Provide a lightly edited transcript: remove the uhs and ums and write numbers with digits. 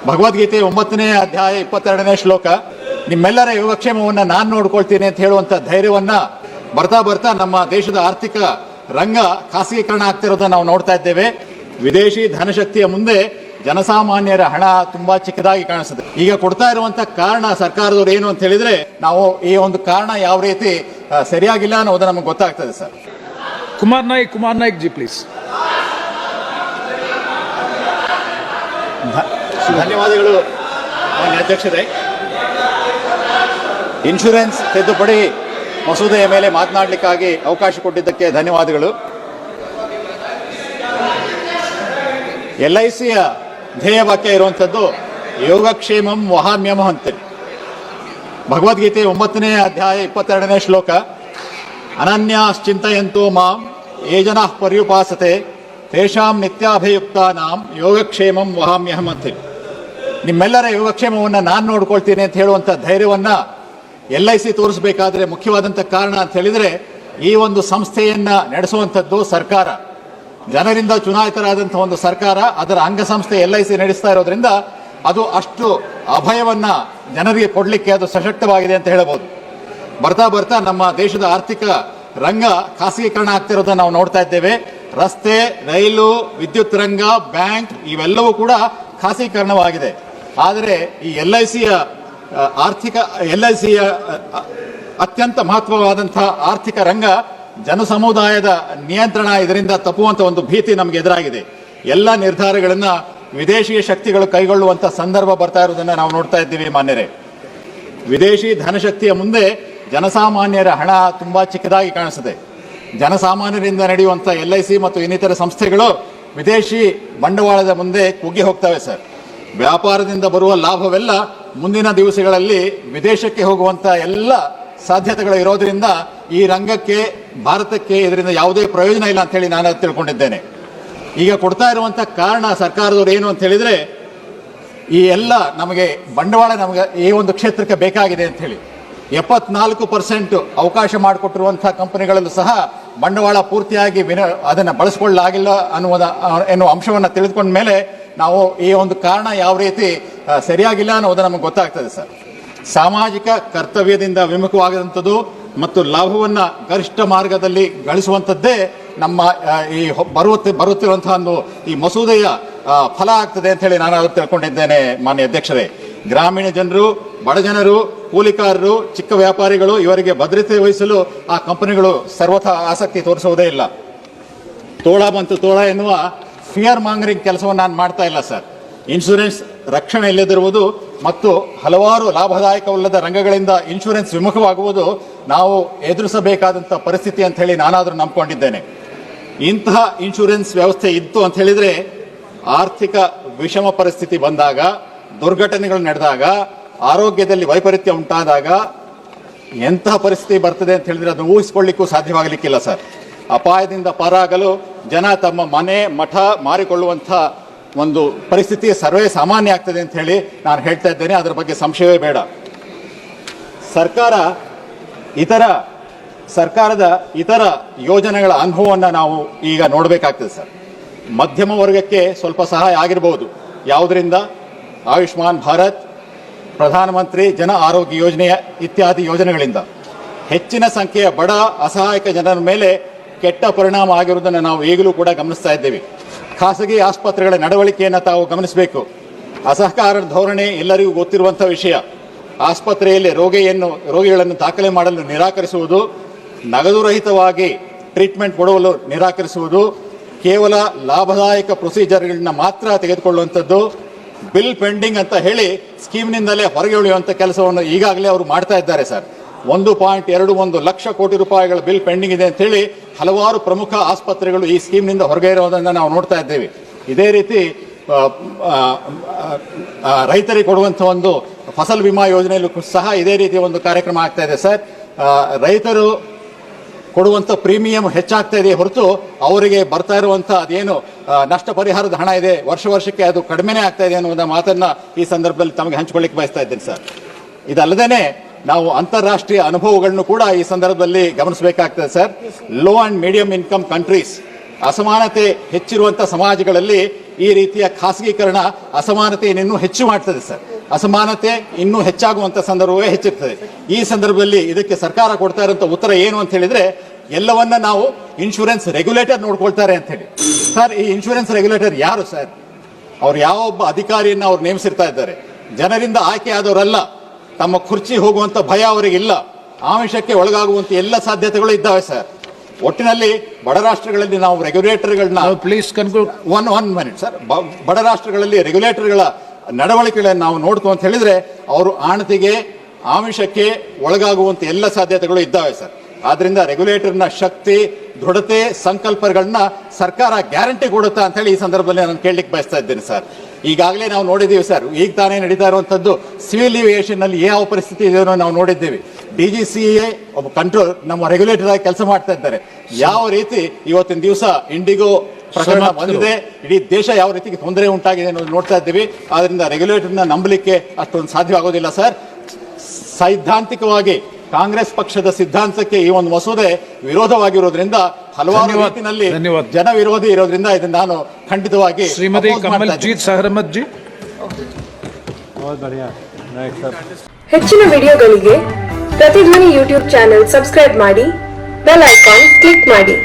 ಭಗವದ್ಗೀತೆ 9ನೇ ಅಧ್ಯಾಯ 22ನೇ ಶ್ಲೋಕ, ನಿಮ್ಮೆಲ್ಲರ ಯೋಗಕ್ಷೇಮವನ್ನು ನಾನು ನೋಡ್ಕೊಳ್ತೀನಿ ಅಂತ ಹೇಳುವಂತ ಧೈರ್ಯವನ್ನ ಬರ್ತಾ ಬರ್ತಾ ನಮ್ಮ ದೇಶದ ಆರ್ಥಿಕ ರಂಗ ಖಾಸಗೀಕರಣ ಆಗ್ತಿರೋದನ್ನ ನಾವು ನೋಡ್ತಾ ಇದ್ದೇವೆ. ವಿದೇಶಿ ಧನಶಕ್ತಿಯ ಮುಂದೆ ಜನಸಾಮಾನ್ಯರ ಹಣ ತುಂಬಾ ಚಿಕ್ಕದಾಗಿ ಕಾಣಿಸುತ್ತೆ. ಈಗ ಕೊಡ್ತಾ ಇರುವಂತ ಕಾರಣ ಸರ್ಕಾರದವರು ಏನು ಅಂತ ಹೇಳಿದ್ರೆ, ನಾವು ಈ ಒಂದು ಕಾರಣ ಯಾವ ರೀತಿ ಸರಿಯಾಗಿಲ್ಲ ಅನ್ನೋದು ನಮಗೆ ಗೊತ್ತಾಗ್ತದೆ sir. Kumar Naik G please. ಧನ್ಯವಾದಗಳು ಮಾನ್ಯ ಅಧ್ಯಕ್ಷರೇ. ಇನ್ಶೂರೆನ್ಸ್ ತಿದ್ದುಪಡಿ ಮಸೂದೆಯ ಮೇಲೆ ಮಾತನಾಡಲಿಕ್ಕಾಗಿ ಅವಕಾಶ ಕೊಟ್ಟಿದ್ದಕ್ಕೆ ಧನ್ಯವಾದಗಳು. LICಯ ಧ್ಯೇಯವಾಕ್ಯ ಇರುವಂಥದ್ದು ಯೋಗಕ್ಷೇಮಂ ವಹಾಮ್ಯಮ ಅಂತೇಳಿ. ಭಗವದ್ಗೀತೆ 9ನೇ ಅಧ್ಯಾಯ 22ನೇ ಶ್ಲೋಕ, ಅನನ್ಯಾಶ್ಚಿಂತಯಂತೋ ಮಾಂ ಯೇ ಜನಃ ಪರ್ಯುಪಾಸತೆ ತೇಷಾಂ ನಿತ್ಯಾಭಿಯುಕ್ತಾನಾಂ ಯೋಗಕ್ಷೇಮಂ ವಹಾಮ್ಯಹಂ ಅಂತೇಳಿ. ನಿಮ್ಮೆಲ್ಲರ ಯೋಗಕ್ಷೇಮವನ್ನು ನಾನು ನೋಡ್ಕೊಳ್ತೀನಿ ಅಂತ ಹೇಳುವಂಥ ಧೈರ್ಯವನ್ನ LIC ತೋರಿಸಬೇಕಾದ್ರೆ ಮುಖ್ಯವಾದಂಥ ಕಾರಣ ಅಂತ ಹೇಳಿದ್ರೆ, ಈ ಒಂದು ಸಂಸ್ಥೆಯನ್ನ ನಡೆಸುವಂಥದ್ದು ಸರ್ಕಾರ, ಜನರಿಂದ ಚುನಾಯಿತರಾದಂಥ ಒಂದು ಸರ್ಕಾರ, ಅದರ ಅಂಗಸಂಸ್ಥೆ LIC ನಡೆಸ್ತಾ ಇರೋದ್ರಿಂದ ಅದು ಅಷ್ಟು ಅಭಯವನ್ನ ಜನರಿಗೆ ಕೊಡಲಿಕ್ಕೆ ಅದು ಸಶಕ್ತವಾಗಿದೆ ಅಂತ ಹೇಳಬಹುದು. ಬರ್ತಾ ಬರ್ತಾ ನಮ್ಮ ದೇಶದ ಆರ್ಥಿಕ ರಂಗ ಖಾಸಗೀಕರಣ ಆಗ್ತಿರೋದನ್ನ ನಾವು ನೋಡ್ತಾ ಇದ್ದೇವೆ. ರಸ್ತೆ, ರೈಲು, ವಿದ್ಯುತ್ ರಂಗ, ಬ್ಯಾಂಕ್ ಇವೆಲ್ಲವೂ ಕೂಡ ಖಾಸಗೀಕರಣವಾಗಿದೆ. ಆದರೆ ಈ LICಯ ಅತ್ಯಂತ ಮಹತ್ವವಾದಂತಹ ಆರ್ಥಿಕ ರಂಗ ಜನಸಮುದಾಯದ ನಿಯಂತ್ರಣ ಇದರಿಂದ ತಪ್ಪುವಂತ ಒಂದು ಭೀತಿ ನಮಗೆ ಎದುರಾಗಿದೆ. ಎಲ್ಲ ನಿರ್ಧಾರಗಳನ್ನ ವಿದೇಶಿ ಶಕ್ತಿಗಳು ಕೈಗೊಳ್ಳುವಂತ ಸಂದರ್ಭ ಬರ್ತಾ ಇರೋದನ್ನ ನಾವು ನೋಡ್ತಾ ಇದ್ದೀವಿ ಮಾನ್ಯರೇ. ವಿದೇಶಿ ಧನಶಕ್ತಿಯ ಮುಂದೆ ಜನಸಾಮಾನ್ಯರ ಹಣ ತುಂಬಾ ಚಿಕ್ಕದಾಗಿ ಕಾಣಿಸುತ್ತೆ. ಜನಸಾಮಾನ್ಯರಿಂದ ನಡೆಯುವಂತ LIC ಮತ್ತು ಇನ್ನಿತರ ಸಂಸ್ಥೆಗಳು ವಿದೇಶಿ ಬಂಡವಾಳದ ಮುಂದೆ ಕುಗ್ಗಿ ಹೋಗ್ತವೆ ಸರ್. ವ್ಯಾಪಾರದಿಂದ ಬರುವ ಲಾಭವೆಲ್ಲ ಮುಂದಿನ ದಿವಸಗಳಲ್ಲಿ ವಿದೇಶಕ್ಕೆ ಹೋಗುವಂತ ಎಲ್ಲ ಸಾಧ್ಯತೆಗಳು ಇರೋದ್ರಿಂದ ಈ ರಂಗಕ್ಕೆ, ಭಾರತಕ್ಕೆ ಇದರಿಂದ ಯಾವುದೇ ಪ್ರಯೋಜನ ಇಲ್ಲ ಅಂತ ಹೇಳಿ ನಾನು ತಿಳ್ಕೊಂಡಿದ್ದೇನೆ. ಈಗ ಕೊಡ್ತಾ ಇರುವಂತ ಕಾರಣ ಸರ್ಕಾರದವರು ಏನು ಅಂತ ಹೇಳಿದ್ರೆ, ಈ ಎಲ್ಲ ನಮಗೆ ಬಂಡವಾಳ ನಮಗೆ ಈ ಒಂದು ಕ್ಷೇತ್ರಕ್ಕೆ ಬೇಕಾಗಿದೆ ಅಂತ ಹೇಳಿ 74% ಅವಕಾಶ ಮಾಡಿಕೊಟ್ಟಿರುವಂತಹ ಕಂಪನಿಗಳಲ್ಲೂ ಸಹ ಬಂಡವಾಳ ಪೂರ್ತಿಯಾಗಿ ಅದನ್ನು ಬಳಸಿಕೊಳ್ಳಲಾಗಿಲ್ಲ ಎನ್ನುವ ಅಂಶವನ್ನು ತಿಳಿದುಕೊಂಡ ಮೇಲೆ ನಾವು ಈ ಒಂದು ಕಾರಣ ಯಾವ ರೀತಿ ಸರಿಯಾಗಿಲ್ಲ ಅನ್ನೋದು ನಮಗೆ ಗೊತ್ತಾಗ್ತದೆ ಸರ್. ಸಾಮಾಜಿಕ ಕರ್ತವ್ಯದಿಂದ ವಿಮುಖವಾಗದಂಥದ್ದು ಮತ್ತು ಲಾಭವನ್ನ ಗರಿಷ್ಠ ಮಾರ್ಗದಲ್ಲಿ ಗಳಿಸುವಂಥದ್ದೇ ನಮ್ಮ ಈ ಬರುತ್ತಿರುವಂತಹ ಒಂದು ಈ ಮಸೂದೆಯ ಫಲ ಆಗ್ತದೆ ಅಂತ ಹೇಳಿ ನಾನು ತಿಳ್ಕೊಂಡಿದ್ದೇನೆ ಮಾನ್ಯ ಅಧ್ಯಕ್ಷರೇ. ಗ್ರಾಮೀಣ ಜನರು, ಬಡಜನರು, ಕೂಲಿಕಾರರು, ಚಿಕ್ಕ ವ್ಯಾಪಾರಿಗಳು ಇವರಿಗೆ ಭದ್ರತೆ ವಹಿಸಲು ಆ ಕಂಪನಿಗಳು ಸರ್ವಥಾ ಆಸಕ್ತಿ ತೋರಿಸುವುದೇ ಇಲ್ಲ. ತೋಳ ಬಂತು ತೋಳ ಎನ್ನುವ ಫಿಯರ್ ಮಾಂಗರಿಂಗ್ ಕೆಲಸವನ್ನು ನಾನು ಮಾಡ್ತಾ ಇಲ್ಲ ಸರ್. ಇನ್ಶೂರೆನ್ಸ್ ರಕ್ಷಣೆ ಇಲ್ಲದಿರುವುದು ಮತ್ತು ಹಲವಾರು ಲಾಭದಾಯಕವಲ್ಲದ ರಂಗಗಳಿಂದ ಇನ್ಶೂರೆನ್ಸ್ ವಿಮುಖವಾಗುವುದು ನಾವು ಎದುರಿಸಬೇಕಾದಂಥ ಪರಿಸ್ಥಿತಿ ಅಂತ ಹೇಳಿ ನಾನಾದರೂ ನಂಬಿಕೊಂಡಿದ್ದೇನೆ. ಇಂತಹ ಇನ್ಶೂರೆನ್ಸ್ ವ್ಯವಸ್ಥೆ ಇತ್ತು ಅಂತ ಹೇಳಿದ್ರೆ, ಆರ್ಥಿಕ ವಿಷಮ ಪರಿಸ್ಥಿತಿ ಬಂದಾಗ, ದುರ್ಘಟನೆಗಳು ನಡೆದಾಗ, ಆರೋಗ್ಯದಲ್ಲಿ ವೈಪರೀತ್ಯ ಉಂಟಾದಾಗ ಎಂತಹ ಪರಿಸ್ಥಿತಿ ಬರ್ತದೆ ಅಂತ ಹೇಳಿದ್ರೆ ಅದನ್ನು ಊಹಿಸಿಕೊಳ್ಳಿಕ್ಕೂ ಸಾಧ್ಯವಾಗಲಿಕ್ಕಿಲ್ಲ ಸರ್. ಅಪಾಯದಿಂದ ಪಾರಾಗಲು ಜನ ತಮ್ಮ ಮನೆ, ಮಠ ಮಾರಿಕೊಳ್ಳುವಂಥ ಒಂದು ಪರಿಸ್ಥಿತಿ ಸರ್ವೇ ಸಾಮಾನ್ಯ ಆಗ್ತದೆ ಅಂತ ಹೇಳಿ ನಾನು ಹೇಳ್ತಾ ಇದ್ದೇನೆ. ಅದರ ಬಗ್ಗೆ ಸಂಶಯವೇ ಬೇಡ. ಸರ್ಕಾರದ ಇತರ ಯೋಜನೆಗಳ ಅನುಭವವನ್ನು ನಾವು ಈಗ ನೋಡಬೇಕಾಗ್ತದೆ ಸರ್. ಮಧ್ಯಮ ವರ್ಗಕ್ಕೆ ಸ್ವಲ್ಪ ಸಹಾಯ ಆಗಿರಬಹುದು. ಯಾವುದರಿಂದ? ಆಯುಷ್ಮಾನ್ ಭಾರತ್, ಪ್ರಧಾನಮಂತ್ರಿ ಜನ ಆರೋಗ್ಯ ಯೋಜನೆಯ ಇತ್ಯಾದಿ ಯೋಜನೆಗಳಿಂದ ಹೆಚ್ಚಿನ ಸಂಖ್ಯೆಯ ಬಡ ಅಸಹಾಯಕ ಜನರ ಮೇಲೆ ಕೆಟ್ಟ ಪರಿಣಾಮ ಆಗಿರುವುದನ್ನು ನಾವು ಈಗಲೂ ಕೂಡ ಗಮನಿಸ್ತಾ ಇದ್ದೇವೆ. ಖಾಸಗಿ ಆಸ್ಪತ್ರೆಗಳ ನಡವಳಿಕೆಯನ್ನು ತಾವು ಗಮನಿಸಬೇಕು. ಅಸಹಕಾರ ಧೋರಣೆ ಎಲ್ಲರಿಗೂ ಗೊತ್ತಿರುವಂಥ ವಿಷಯ. ಆಸ್ಪತ್ರೆಯಲ್ಲಿ ರೋಗಿಗಳನ್ನು ದಾಖಲೆ ಮಾಡಲು ನಿರಾಕರಿಸುವುದು, ನಗದು ರಹಿತವಾಗಿ ಟ್ರೀಟ್ಮೆಂಟ್ ಕೊಡಲು ನಿರಾಕರಿಸುವುದು, ಕೇವಲ ಲಾಭದಾಯಕ ಪ್ರೊಸೀಜರ್ಗಳನ್ನ ಮಾತ್ರ ತೆಗೆದುಕೊಳ್ಳುವಂಥದ್ದು, ಬಿಲ್ ಪೆಂಡಿಂಗ್ ಅಂತ ಹೇಳಿ ಸ್ಕೀಮ್ನಿಂದಲೇ ಹೊರಗೆ ಉಳಿಯುವಂಥ ಕೆಲಸವನ್ನು ಈಗಾಗಲೇ ಅವರು ಮಾಡ್ತಾ ಇದ್ದಾರೆ ಸರ್. 1.21 ಲಕ್ಷ ಕೋಟಿ ರೂಪಾಯಿಗಳ ಬಿಲ್ ಪೆಂಡಿಂಗ್ ಇದೆ ಅಂತ ಹೇಳಿ ಹಲವಾರು ಪ್ರಮುಖ ಆಸ್ಪತ್ರೆಗಳು ಈ ಸ್ಕೀಮ್ನಿಂದ ಹೊರಗೆ ಇರೋದನ್ನು ನಾವು ನೋಡ್ತಾ ಇದ್ದೇವೆ. ಇದೇ ರೀತಿ ರೈತರಿಗೆ ಕೊಡುವಂಥ ಒಂದು ಫಸಲ್ ವಿಮಾ ಯೋಜನೆಯಲ್ಲೂ ಸಹ ಇದೇ ರೀತಿಯ ಒಂದು ಕಾರ್ಯಕ್ರಮ ಆಗ್ತಾ ಇದೆ ಸರ್. ರೈತರು ಕೊಡುವಂಥ ಪ್ರೀಮಿಯಂ ಹೆಚ್ಚಾಗ್ತಾ ಇದೆ ಹೊರತು ಅವರಿಗೆ ಬರ್ತಾ ಇರುವಂಥ ಅದೇನು ನಷ್ಟ ಪರಿಹಾರದ ಹಣ ಇದೆ ವರ್ಷಕ್ಕೆ ಅದು ಕಡಿಮೆನೇ ಆಗ್ತಾ ಇದೆ ಅನ್ನುವ ಮಾತನ್ನ ಈ ಸಂದರ್ಭದಲ್ಲಿ ತಮಗೆ ಹಂಚಿಕೊಳ್ಳಿಕ್ಕೆ ಬಯಸ್ತಾ ಇದ್ದೇನೆ ಸರ್. ಇದಲ್ಲದೇನೆ ನಾವು ಅಂತಾರಾಷ್ಟ್ರೀಯ ಅನುಭವಗಳನ್ನು ಕೂಡ ಈ ಸಂದರ್ಭದಲ್ಲಿ ಗಮನಿಸಬೇಕಾಗ್ತದೆ sir. Low and medium income countries, ಅಸಮಾನತೆ ಹೆಚ್ಚಿರುವಂತಹ ಸಮಾಜಗಳಲ್ಲಿ ಈ ರೀತಿಯ ಖಾಸಗೀಕರಣ ಅಸಮಾನತೆಯನ್ನು ಇನ್ನೂ ಹೆಚ್ಚು ಮಾಡ್ತದೆ ಸರ್. ಅಸಮಾನತೆ ಇನ್ನೂ ಹೆಚ್ಚಾಗುವಂತ ಸಂದರ್ಭವೇ ಹೆಚ್ಚಿರ್ತದೆ. ಈ ಸಂದರ್ಭದಲ್ಲಿ ಇದಕ್ಕೆ ಸರ್ಕಾರ ಕೊಡ್ತಾ ಇರುವಂತ ಉತ್ತರ ಏನು ಅಂತ ಹೇಳಿದ್ರೆ, ಎಲ್ಲವನ್ನ ನಾವು ಇನ್ಶೂರೆನ್ಸ್ ರೆಗ್ಯುಲೇಟರ್ ನೋಡ್ಕೊಳ್ತಾರೆ ಅಂತ ಹೇಳಿ. ಸರ್, ಈ ಇನ್ಶೂರೆನ್ಸ್ ರೆಗ್ಯುಲೇಟರ್ ಯಾರು ಸರ್? ಅವ್ರು ಯಾವ ಒಬ್ಬ ಅಧಿಕಾರಿಯನ್ನ ಅವ್ರು ನೇಮಿಸಿರ್ತಾ ಇದ್ದಾರೆ. ಜನರಿಂದ ಆಯ್ಕೆ ಆದವರಲ್ಲ. ತಮ್ಮ ಕುರ್ಚಿ ಹೋಗುವಂತ ಭಯ ಅವರಿಗಿಲ್ಲ. ಆಮಿಷಕ್ಕೆ ಒಳಗಾಗುವಂತ ಎಲ್ಲ ಸಾಧ್ಯತೆಗಳು ಇದ್ದಾವೆ ಸರ್. ಒಟ್ಟಿನಲ್ಲಿ ಬಡ ರಾಷ್ಟ್ರಗಳಲ್ಲಿ ನಾವು ರೆಗ್ಯುಲೇಟರ್ಗಳನ್ನ please conclude. One minute sir. ಬಡ ರಾಷ್ಟ್ರಗಳಲ್ಲಿ ರೆಗ್ಯುಲೇಟರ್ಗಳ ನಡವಳಿಕೆಗಳನ್ನು ನಾವು ನೋಡ್ಕೊ ಅಂತ ಹೇಳಿದ್ರೆ, ಅವರು ಆಣತಿಗೆ ಆಮಿಷಕ್ಕೆ ಒಳಗಾಗುವಂತ ಎಲ್ಲ ಸಾಧ್ಯತೆಗಳು ಇದ್ದಾವೆ ಸರ್. ಆದ್ರಿಂದ ರೆಗ್ಯುಲೇಟರ್ನ ಶಕ್ತಿ, ದೃಢತೆ, ಸಂಕಲ್ಪಗಳನ್ನ ಸರ್ಕಾರ ಗ್ಯಾರಂಟಿ ಕೊಡುತ್ತಾ ಅಂತ ಹೇಳಿ ಈ ಸಂದರ್ಭದಲ್ಲಿ ನಾನು ಕೇಳಲಿಕ್ಕೆ ಬಯಸ್ತಾ ಇದ್ದೇನೆ ಸರ್. ಈಗಾಗಲೇ ನಾವು ನೋಡಿದ್ದೀವಿ ಸರ್, ಈಗ ತಾನೇ ನಡೀತಾ ಇರುವಂತದ್ದು ಸಿವಿಲ್ ಏವಿಯೇಷನ್ ನಲ್ಲಿ ಯಾವ ಪರಿಸ್ಥಿತಿ ಇದೆಯೋ ನಾವು ನೋಡಿದ್ದೇವೆ. DGCA ಒಬ್ಬ ಕಂಟ್ರೋಲ್ ನಮ್ಮ ರೆಗ್ಯುಲೇಟರ್ ಆಗಿ ಕೆಲಸ ಮಾಡ್ತಾ ಇದ್ದಾರೆ. ಯಾವ ರೀತಿ ಇವತ್ತಿನ ದಿವಸ ಇಂಡಿಗೋ ಪ್ರಕರಣ ಬಂದಿದೆ, ಇಡೀ ದೇಶ ಯಾವ ರೀತಿ ತೊಂದರೆ ಉಂಟಾಗಿದೆ ಅನ್ನೋದು ನೋಡ್ತಾ ಇದ್ದೀವಿ. ಆದ್ರಿಂದ ರೆಗ್ಯುಲೇಟರ್ನ ನಂಬಲಿಕ್ಕೆ ಅಷ್ಟೊಂದು ಸಾಧ್ಯವಾಗೋದಿಲ್ಲ ಸರ್. ಸೈದ್ಧಾಂತಿಕವಾಗಿ ಕಾಂಗ್ರೆಸ್ ಪಕ್ಷದ ಸಿದ್ಧಾಂತಕ್ಕೆ ಈ ಒಂದು ಮಸೂದೆ ವಿರೋಧವಾಗಿರೋದ್ರಿಂದ, ಹಲವಾರು ರೀತಿಯಲ್ಲಿ ಜನ ವಿರೋಧಿ ಇರೋದ್ರಿಂದ ಇದನ್ನು ನಾನು ಖಂಡಿತವಾಗಿ ಶ್ರೀಮತಿ ಕಮಲ್ಜೀತ್ ಸಹರಮತ್ ಜಿ. ಹೆಚ್ಚಿನ ವಿಡಿಯೋಗಳಿಗೆ ಪ್ರತಿಧ್ವನಿ ಯೂಟ್ಯೂಬ್ ಚಾನೆಲ್ ಸಬ್ಸ್ಕ್ರೈಬ್ ಮಾಡಿ, ಬೆಲ್ ಐಕಾನ್ ಕ್ಲಿಕ್ ಮಾಡಿ.